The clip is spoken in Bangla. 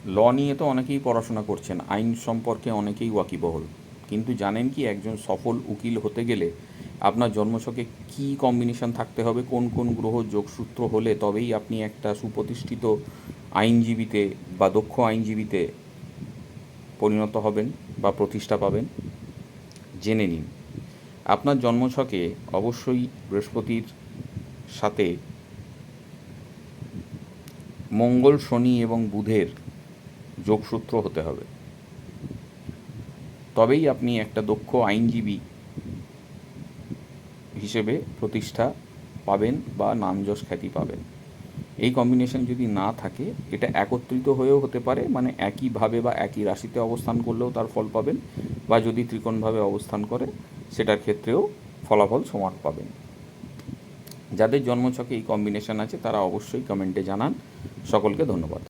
ল নিয়ে তো অনেকেই পড়াশোনা করছেন, আইন সম্পর্কে অনেকেই ওয়াকিবহল, কিন্তু জানেন কি একজন সফল উকিল হতে গেলে আপনার জন্মছকে কী কম্বিনেশন থাকতে হবে, কোন কোন গ্রহ যোগসূত্র হলে তবেই আপনি একটা সুপ্রতিষ্ঠিত আইনজীবীতে বা দক্ষ আইনজীবীতে পরিণত হবেন বা প্রতিষ্ঠা পাবেন? জেনে নিন। আপনার জন্মছকে অবশ্যই বৃহস্পতির সাথে মঙ্গল, শনি এবং বুধের যোগসূত্র হতে হবে, তবেই আপনি একটা দক্ষ আইনজীবী হিসেবে প্রতিষ্ঠা পাবেন বা নামযশ খ্যাতি পাবেন। এই কম্বিনেশন যদি না থাকে, এটা একত্রিত হয়েও হতে পারে, মানে একইভাবে বা একই রাশিতে অবস্থান করলেও তার ফল পাবেন, বা যদি ত্রিকোণভাবে অবস্থান করে সেটার ক্ষেত্রেও ফলাফল সমান পাবেন। যাদের জন্মছকে এই কম্বিনেশন আছে তারা অবশ্যই কমেন্টে জানান। সকলকে ধন্যবাদ।